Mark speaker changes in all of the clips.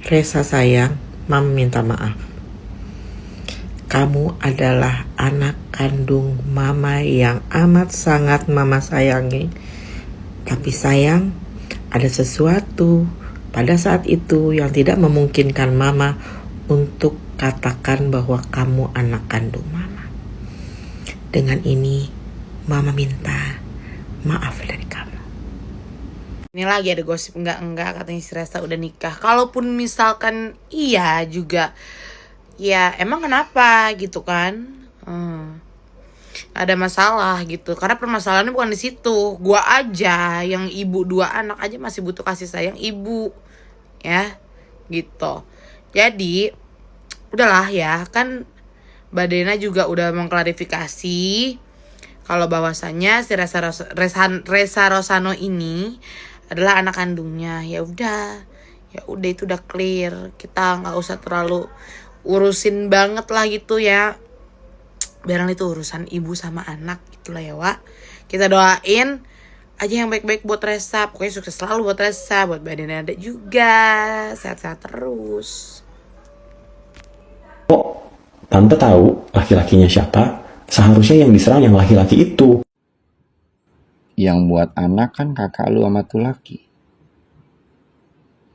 Speaker 1: Resa sayang, Mama minta maaf. Kamu adalah anak kandung Mama yang amat sangat Mama sayangi. Tapi sayang, ada sesuatu pada saat itu yang tidak memungkinkan Mama untuk katakan bahwa kamu anak kandung Mama. Dengan ini, Mama minta maaf dari kamu.
Speaker 2: Ini lagi ada gosip enggak katanya si Resta udah nikah. Kalaupun misalkan iya juga, ya emang kenapa gitu kan? Ada masalah gitu. Karena permasalahannya bukan di situ. Gua aja yang ibu 2 anak aja masih butuh kasih sayang ibu, ya gitu. Jadi udahlah ya, kan Mbak Dena juga udah mengklarifikasi kalau bahwasannya si Resa Rosano ini adalah anak kandungnya. Ya udah itu udah clear. Kita nggak usah terlalu urusin banget lah gitu ya. Biarin itu urusan ibu sama anak gitulah ya Wak. Kita doain aja yang baik-baik buat Resa. Pokoknya sukses selalu buat Resa, buat Mbak Dena ada juga, sehat-sehat terus.
Speaker 3: Kok tante tahu laki-lakinya siapa? Seharusnya yang diserang yang laki-laki itu.
Speaker 4: Yang buat anak kan kakak lu sama tuh laki.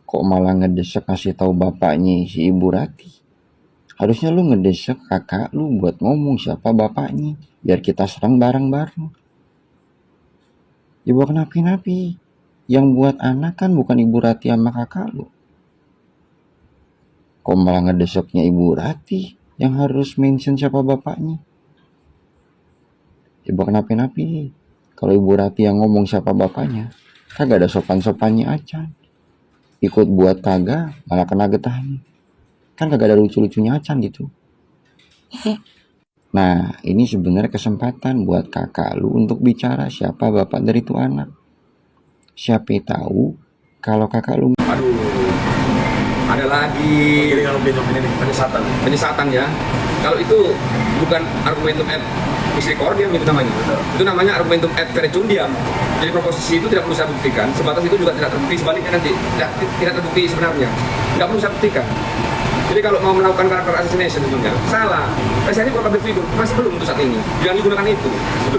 Speaker 4: Kok malah ngedesek kasih tahu bapaknya si Ibu Rati? Harusnya lu ngedesek kakak lu buat ngomong siapa bapaknya, biar kita serang bareng-bareng. Ibu kenapi-napi. Yang buat anak kan bukan Ibu Rati sama kakak lu. Kok malah ngedeseknya Ibu Rati yang harus mention siapa bapaknya? Ibu kenapi-napi. Kalau Ibu Rati yang ngomong siapa bapaknya, kagak ada sopan-sopannya acan. Ikut buat kagak, malah kena getahnya. Kan kagak ada lucu-lucunya acan gitu. Nah, ini sebenarnya kesempatan buat kakak lu untuk bicara siapa bapak dari itu anak. Siapa tahu kalau kakak lu...
Speaker 5: Aduh, ada lagi penyesatan ya. Kalau itu bukan argumentum ad misericordiam itu namanya. Itu namanya argumentum ad verecundiam. Jadi proposisi itu tidak perlu saya buktikan. Sebatas itu juga tidak terbukti, sebaliknya nanti tidak terbukti sebenarnya. Tidak perlu saya buktikan. Jadi kalau mau melakukan karakter assassination sebenarnya salah. Saya ini bukan public figure, masih belum untuk saat ini. Jangan digunakan itu. Itu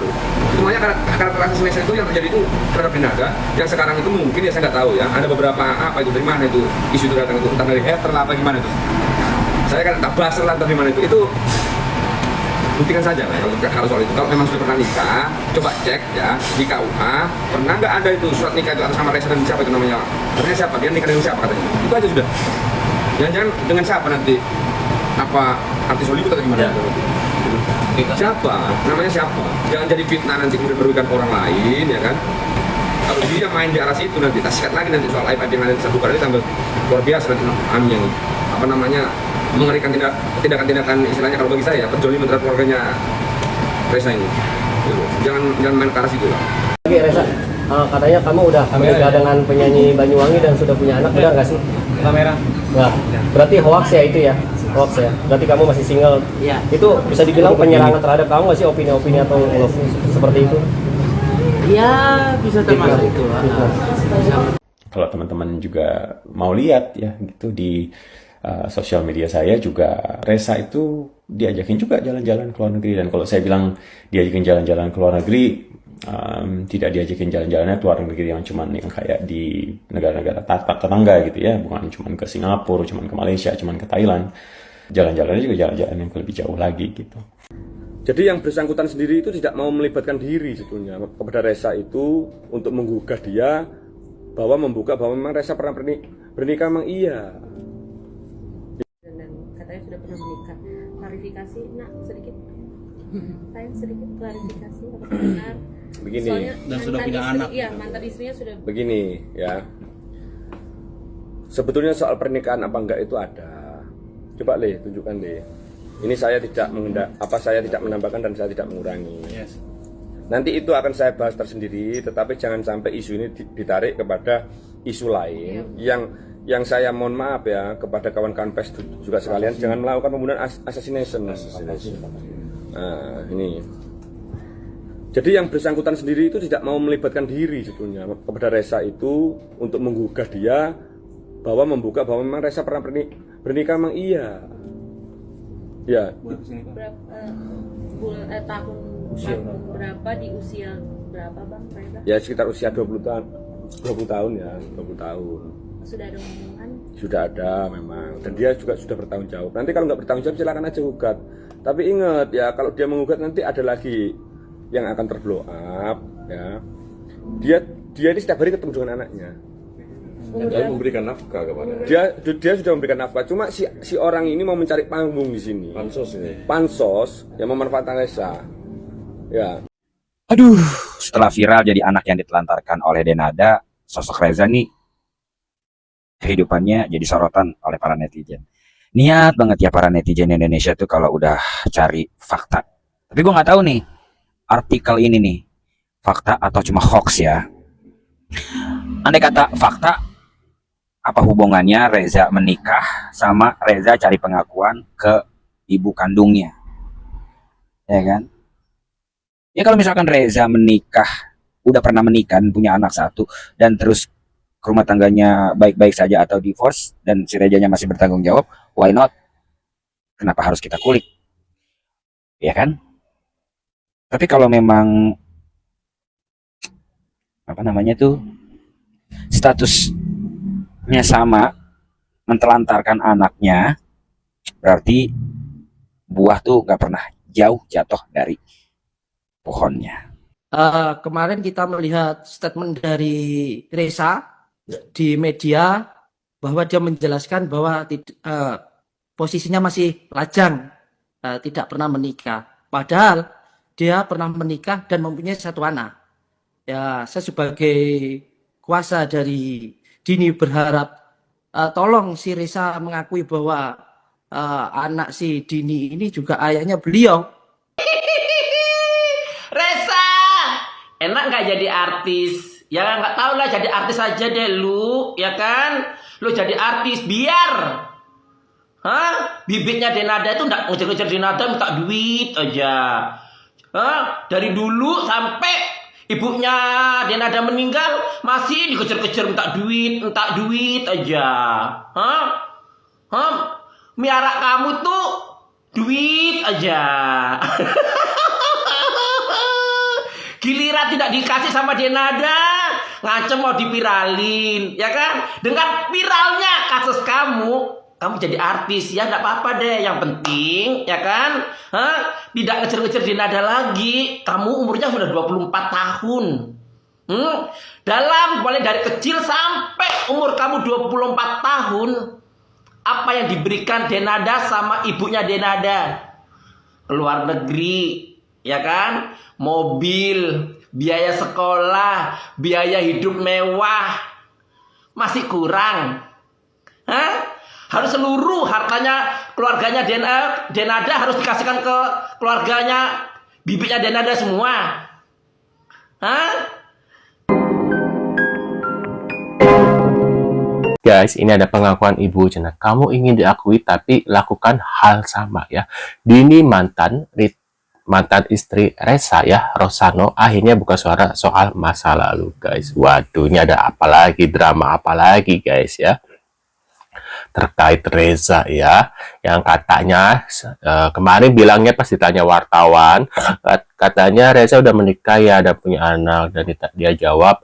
Speaker 5: namanya karakter assassination itu yang terjadi itu terhadap Dinaga. Yang sekarang itu mungkin ya saya nggak tahu ya. Ada beberapa apa itu dari mana itu isu itu datang itu entah dari hater lah apa gimana itu. Saya kan tak bahas lah dari mana itu. Itu buktikan saja lah kalau soal itu. Kalau memang sudah pernah nikah, coba cek ya di KUA pernah nggak ada itu surat nikah itu atas nama Resa dan siapa itu namanya? Ternyata siapa? Dia nikah dengan siapa katanya? Itu aja sudah. Jangan-jangan dengan siapa nanti? Apa artis Hollywood atau gimana? Ya. Siapa? Namanya siapa? Jangan jadi fitnah nanti kemudian merugikan orang lain ya kan? Kalau dia main di arah situ nanti tak sikat lagi nanti soal iPad yang ada di satu kali tambah luar biasa nanti yang apa namanya mengerikan tindakan-tindakan istilahnya kalau bagi saya penjoliman terhadap keluarganya Resa ini. Jangan main ke arah situ lah.
Speaker 6: Oke Resa, katanya kamu udah menikah dengan penyanyi Banyuwangi dan sudah punya anak, benar nggak sih?
Speaker 7: Kamera.
Speaker 6: Nggak, berarti hoax ya itu ya? Hoax ya? Berarti kamu masih single?
Speaker 2: Iya.
Speaker 6: Itu bisa dibilang penyerangan terhadap kamu nggak sih, opini-opini atau seperti itu?
Speaker 2: Ya bisa termasuk itu.
Speaker 3: Kalau teman-teman juga mau lihat ya gitu di sosial media saya juga Resa itu diajakin juga jalan-jalan ke luar negeri. Dan kalau saya bilang diajakin jalan-jalan ke luar negeri, tidak diajakin jalan-jalannya ke luar negeri yang cuman yang kayak di negara-negara tetangga gitu ya, bukan cuman ke Singapura, cuman ke Malaysia, cuman ke Thailand. Jalan-jalannya juga jalan-jalan yang lebih jauh lagi gitu.
Speaker 5: Jadi yang bersangkutan sendiri itu tidak mau melibatkan diri sebetulnya kepada Resa itu untuk menggugah dia bahwa membuka bahwa memang Resa pernah bernikah memang iya.
Speaker 8: Dan katanya sudah pernah menikah. Klarifikasi, nak sedikit. Sayang sedikit klarifikasi apakah benar?
Speaker 5: Begini.
Speaker 8: Soalnya
Speaker 7: Dan sudah punya anak.
Speaker 8: Iya, mantan istrinya sudah.
Speaker 5: Begini ya. Sebetulnya soal pernikahan apa enggak itu ada. Coba tunjukkan Ini saya tidak menambahkan dan saya tidak mengurangi.
Speaker 7: Yes.
Speaker 5: Nanti itu akan saya bahas tersendiri, tetapi jangan sampai isu ini ditarik kepada isu lain yang saya mohon maaf ya kepada kawan-kawan pers juga sekalian, jangan melakukan pembunuhan assassination. Nah, ini. Jadi yang bersangkutan sendiri itu tidak mau melibatkan diri sebetulnya kepada Resa itu untuk menggugah dia bahwa membuka bahwa memang Reza pernah bernikah memang iya. Ya.
Speaker 8: Tahun berapa di usia berapa Bang Reza?
Speaker 5: Ya sekitar usia 20 tahun. 20 tahun ya, 20 tahun.
Speaker 8: Sudah ada omongan?
Speaker 5: Sudah ada memang. Dan dia juga sudah bertanggung jawab. Nanti kalau nggak bertanggung jawab silakan aja gugat. Tapi ingat ya, kalau dia menggugat nanti ada lagi yang akan terblow up ya. Dia ini setiap hari ketemu dengan anaknya.
Speaker 7: Dan memberikan nafkah kepada
Speaker 5: Dia sudah memberikan nafkah. Cuma si orang ini mau mencari panggung di sini.
Speaker 7: pansos ini.
Speaker 5: Pansos yang memanfaatkan Reza. Ya.
Speaker 9: Aduh, setelah viral jadi anak yang ditelantarkan oleh Denada, sosok Reza nih kehidupannya jadi sorotan oleh para netizen. Niat banget ya para netizen Indonesia tuh kalau udah cari fakta. Tapi gue nggak tahu nih artikel ini nih fakta atau cuma hoax ya. Andai kata fakta, apa hubungannya Reza menikah sama Reza cari pengakuan ke ibu kandungnya? Ya kan? Ya kalau misalkan Reza menikah, udah pernah menikah, punya anak satu, dan terus rumah tangganya baik-baik saja atau divorce, dan si Rezanya masih bertanggung jawab, why not? Kenapa harus kita kulik? Ya kan? Tapi kalau memang apa namanya tuh statusnya sama, mentelantarkan anaknya, berarti buah tuh gak pernah jauh jatuh dari pohonnya.
Speaker 10: Kemarin kita melihat statement dari Reza di media bahwa dia menjelaskan bahwa posisinya masih lajang, tidak pernah menikah. Padahal dia pernah menikah dan mempunyai satu anak. Ya, saya sebagai kuasa dari Dini berharap tolong si Reza mengakui bahwa anak si Dini ini juga ayahnya beliau.
Speaker 11: Reza, enak nggak jadi artis? Ya nggak tahu lah, jadi artis aja deh lu, ya kan? Lu jadi artis biar, bibitnya Denada itu nggak ngejar-ngejar Denada minta duit aja. Dari dulu sampai ibunya Denada meninggal masih dikejar-kejar minta duit aja. Miara kamu tuh duit aja. Giliran tidak dikasih sama Denada, ngancem mau dipiralin, ya kan? Dengan viralnya kasus kamu jadi artis, ya nggak apa-apa deh. Yang penting, ya kan? Tidak ngejar-ngejar Denada lagi. Kamu umurnya sudah 24 tahun. Mulai dari kecil sampai umur kamu 24 tahun, apa yang diberikan Denada sama ibunya Denada? Keluar negeri, ya kan? Mobil, biaya sekolah, biaya hidup mewah, masih kurang. Harus seluruh hartanya keluarganya Denada harus dikasihkan ke keluarganya bibitnya Denada semua.
Speaker 12: Guys, ini ada pengakuan Ibu Cina. Kamu ingin diakui tapi lakukan hal sama ya. Dini mantan istri Reza ya, Rosano, akhirnya buka suara soal masa lalu guys. Waduh, ini ada apa lagi, drama apa lagi guys ya, terkait Reza ya, yang katanya kemarin bilangnya pas ditanya wartawan, katanya Reza udah menikah ya, ada punya anak, dan dia jawab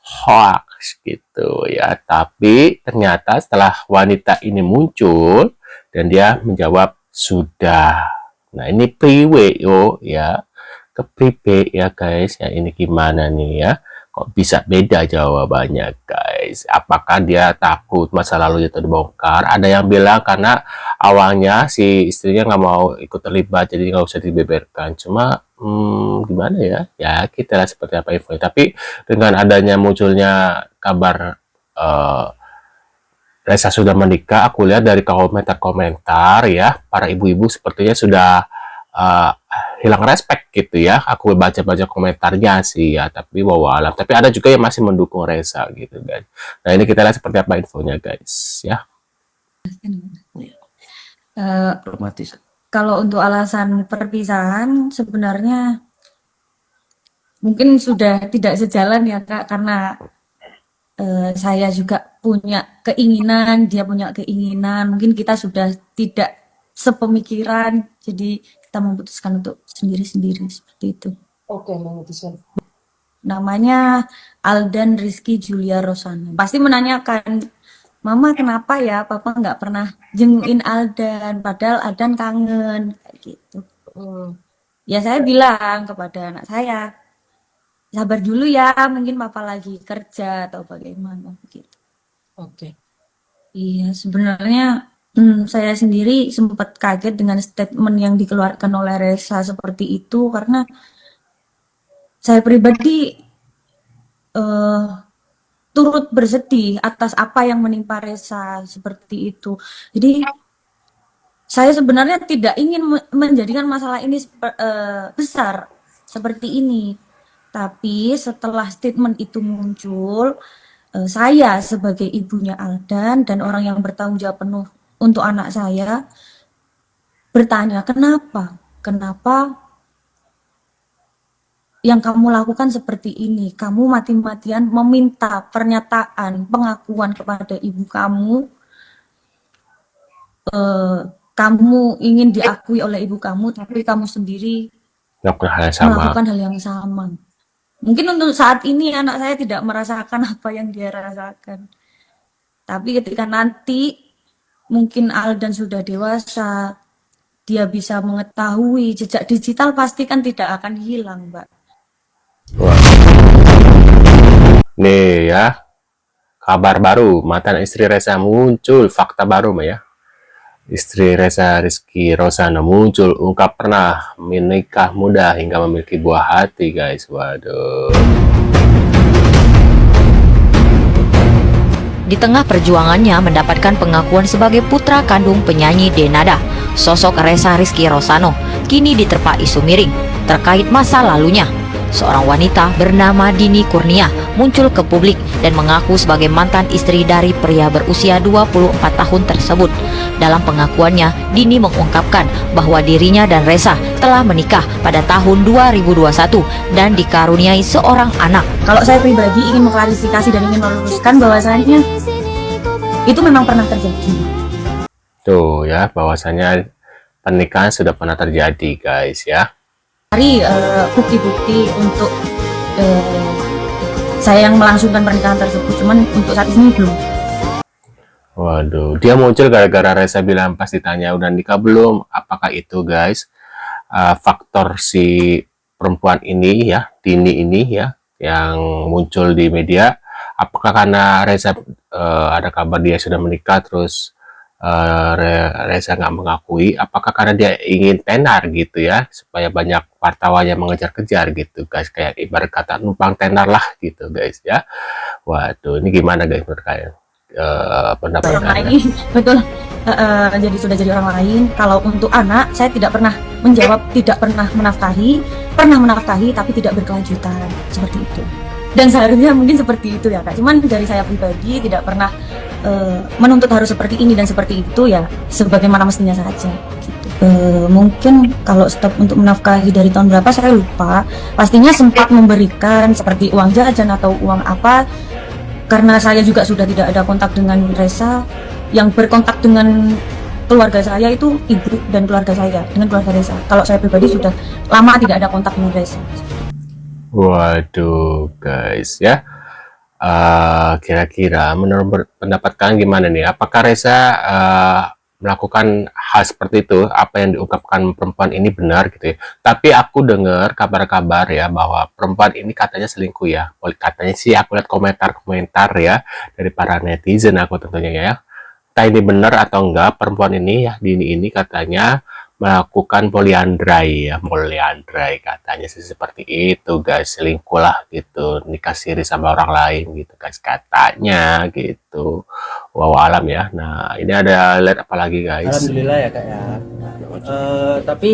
Speaker 12: hoax gitu ya. Tapi ternyata setelah wanita ini muncul dan dia menjawab sudah. Nah ini priwe ya, ke prive ya guys ya. Ini gimana nih ya, kok bisa beda jawabannya guys? Apakah dia takut masa lalu itu dibongkar? Ada yang bilang karena awalnya si istrinya nggak mau ikut terlibat, jadi nggak usah dibeberkan. Cuma gimana ya, ya kita lihat seperti apa infonya. Tapi dengan adanya munculnya kabar Reza sudah menikah, aku lihat dari komentar-komentar ya, para ibu-ibu sepertinya sudah hilang respect gitu ya. Aku baca-baca komentarnya sih ya, tapi walau alam. Tapi ada juga yang masih mendukung Reza gitu guys. Nah ini kita lihat seperti apa infonya guys ya.
Speaker 13: Kalau untuk alasan perpisahan sebenarnya mungkin sudah tidak sejalan ya Kak, karena saya juga punya keinginan, dia punya keinginan, mungkin kita sudah tidak sepemikiran, jadi kita memutuskan untuk sendiri-sendiri seperti itu.
Speaker 2: Oke, memutuskan.
Speaker 13: Namanya Aldan Rizky Julia Rosana. Pasti menanyakan, Mama kenapa ya Papa nggak pernah jenguin Aldan, padahal Aldan kangen, kayak gitu. Ya saya bilang kepada anak saya, sabar dulu ya, mungkin Papa lagi kerja atau bagaimana gitu.
Speaker 2: Oke.
Speaker 13: Iya, sebenarnya saya sendiri sempat kaget dengan statement yang dikeluarkan oleh Reza seperti itu, karena saya pribadi turut bersedih atas apa yang menimpa Reza seperti itu. Jadi saya sebenarnya tidak ingin menjadikan masalah ini besar seperti ini. Tapi setelah statement itu muncul, saya sebagai ibunya Aldan dan orang yang bertanggung jawab penuh untuk anak saya bertanya, kenapa yang kamu lakukan seperti ini? Kamu mati-matian meminta pernyataan, pengakuan kepada ibu kamu, kamu ingin diakui oleh ibu kamu, tapi kamu sendiri melakukan hal yang sama. Mungkin untuk saat ini anak saya tidak merasakan apa yang dia rasakan. Tapi ketika nanti mungkin Aldan sudah dewasa, dia bisa mengetahui jejak digital pasti kan tidak akan hilang, Mbak.
Speaker 12: Nih ya, kabar baru, mantan istri Reza muncul, fakta baru Mbak ya. Istri Reza Rizky Rosana muncul, ungkap pernah menikah muda hingga memiliki buah hati guys. Waduh.
Speaker 14: Di tengah perjuangannya mendapatkan pengakuan sebagai putra kandung penyanyi Denada, sosok Reza Rizky Rosana kini diterpa isu miring terkait masa lalunya. Seorang wanita bernama Dini Kurnia muncul ke publik dan mengaku sebagai mantan istri dari pria berusia 24 tahun tersebut. Dalam pengakuannya, Dini mengungkapkan bahwa dirinya dan Reza telah menikah pada tahun 2021 dan dikaruniai seorang anak.
Speaker 13: Kalau saya pribadi ingin mengklarifikasi dan ingin meluruskan bahwasanya itu memang pernah terjadi.
Speaker 12: Tuh ya, bahwasanya pernikahan sudah pernah terjadi guys ya.
Speaker 13: Cari bukti-bukti untuk saya yang melangsungkan pernikahan tersebut, cuman untuk saat ini belum.
Speaker 12: Waduh, dia muncul gara-gara Reza bilang pas ditanya udah nikah belum. Apakah itu guys faktor si perempuan ini ya, Dini ini ya, yang muncul di media? Apakah karena Reza ada kabar dia sudah menikah terus Reza nggak mengakui? Apakah karena dia ingin tenar gitu ya, supaya banyak wartawan yang mengejar-kejar gitu guys, kayak ibarat kata numpang tenar lah gitu guys ya. Waduh, ini gimana guys menurut kalian? Pendapat
Speaker 13: orang lain, betul. Jadi sudah jadi orang lain. Kalau untuk anak, saya tidak pernah menjawab tidak pernah menafkahi tapi tidak berkelanjutan seperti itu. Dan seharusnya mungkin seperti itu ya Kak. Cuman dari saya pribadi tidak pernah menuntut harus seperti ini dan seperti itu ya, sebagaimana mestinya saja. Gitu. Mungkin kalau stop untuk menafkahi dari tahun berapa saya lupa. Pastinya sempat memberikan seperti uang jajan atau uang apa. Karena saya juga sudah tidak ada kontak dengan Reza, yang berkontak dengan keluarga saya itu ibu dan keluarga saya, dengan keluarga Reza. Kalau saya pribadi sudah lama tidak ada kontak dengan Reza.
Speaker 12: Waduh guys ya, kira-kira menurut pendapat kalian gimana nih? Apakah Reza melakukan hal seperti itu, apa yang diungkapkan perempuan ini benar gitu ya? Tapi aku dengar kabar-kabar ya bahwa perempuan ini katanya selingkuh ya. Katanya sih aku lihat komentar-komentar ya dari para netizen aku tentunya ya. Entah ini benar atau enggak, perempuan ini ya, Dini ini katanya melakukan poliandrai ya, poliandrai katanya sih seperti itu guys, selingkuh lah gitu, nikah siri sama orang lain gitu guys katanya gitu. Wow alam ya. Nah ini ada lihat apa lagi guys?
Speaker 6: Alhamdulillah ya Kak ya. Tapi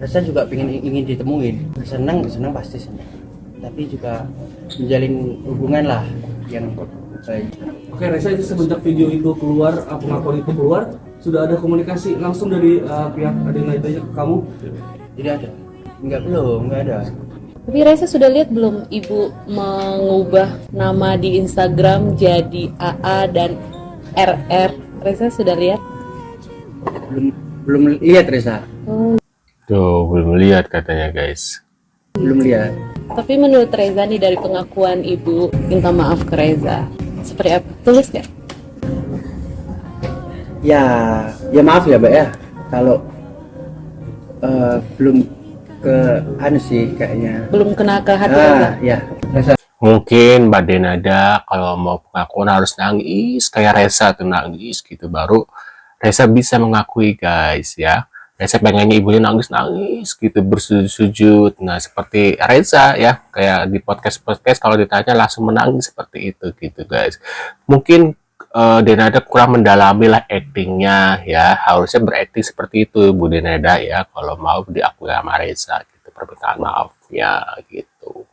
Speaker 6: Reza juga ingin ditemuin. Senang pasti senang. Tapi juga menjalin hubungan lah yang baik.
Speaker 15: Oke Reza, itu semenjak video itu keluar, pengakuan itu keluar, sudah ada komunikasi langsung dari pihak Adena itu ke kamu?
Speaker 6: Tidak ada. Enggak, belum, enggak ada.
Speaker 8: Tapi Reza sudah lihat belum ibu mengubah nama di Instagram jadi AA dan RR? Reza sudah lihat?
Speaker 6: Belum lihat Reza.
Speaker 12: Tuh, belum lihat katanya guys.
Speaker 6: Belum lihat.
Speaker 8: Tapi menurut Reza nih, dari pengakuan ibu minta maaf ke Reza, seperti apa? Tulis nggak?
Speaker 6: Ya maaf ya Mbak ya, kalau belum ke anu sih kayaknya.
Speaker 8: Belum kena ke hati Reza?
Speaker 6: Ya, Reza.
Speaker 12: Mungkin Mbak Denada kalau mau pengakuan harus nangis kayak Reza tuh, nangis gitu baru Reza bisa mengakui guys ya. Reza pengennya ibunya nangis-nangis gitu, bersujud. Nah seperti Reza ya, kayak di podcast kalau ditanya langsung menangis seperti itu gitu guys. Mungkin Denada kurang mendalami lah actingnya ya, harusnya berakting seperti itu Bu Denada ya kalau mau diakui sama Reza gitu, permintaan maafnya gitu.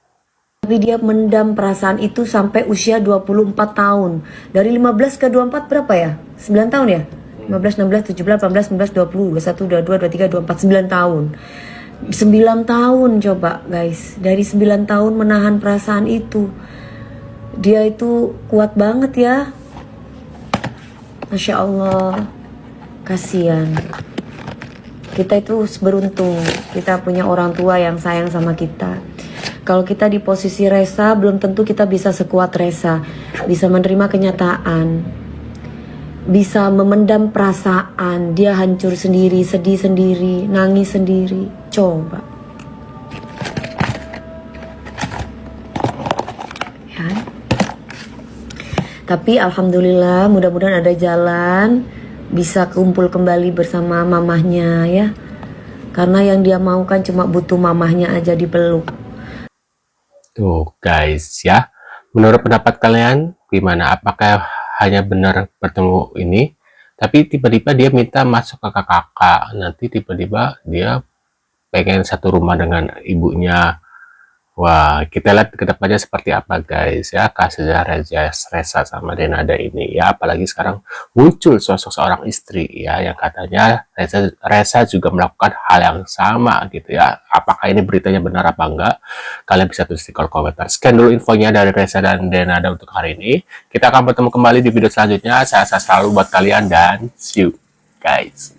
Speaker 16: Tapi dia mendam perasaan itu sampai usia 24 tahun. Dari 15 ke 24 berapa ya? 9 tahun ya? 15, 16, 17, 18, 19, 20, 21, 22, 23, 24, 9 tahun. 9 tahun coba guys. Dari 9 tahun menahan perasaan itu. Dia itu kuat banget ya. Masya Allah, kasihan. Kita itu beruntung, kita punya orang tua yang sayang sama kita. Kalau kita di posisi Reza, belum tentu kita bisa sekuat Reza, bisa menerima kenyataan, bisa memendam perasaan. Dia hancur sendiri, sedih sendiri, nangis sendiri. Coba ya. Tapi alhamdulillah, mudah-mudahan ada jalan bisa kumpul kembali bersama mamahnya ya. Karena yang dia mau kan cuma butuh mamahnya aja dipeluk.
Speaker 12: Tuh guys ya, menurut pendapat kalian gimana? Apakah hanya benar bertemu ini, tapi tiba-tiba dia minta masuk ke kakak, nanti tiba-tiba dia pengen satu rumah dengan ibunya? Wah, kita lihat ke depannya seperti apa guys ya, kasusnya Reza sama Denada ini ya. Apalagi sekarang muncul sosok seorang istri ya, yang katanya Reza juga melakukan hal yang sama gitu ya. Apakah ini beritanya benar apa enggak? Kalian bisa tulis di kolom komentar. Sekian dulu infonya dari Reza dan Denada untuk hari ini. Kita akan bertemu kembali di video selanjutnya. Saya selalu buat kalian dan see you guys.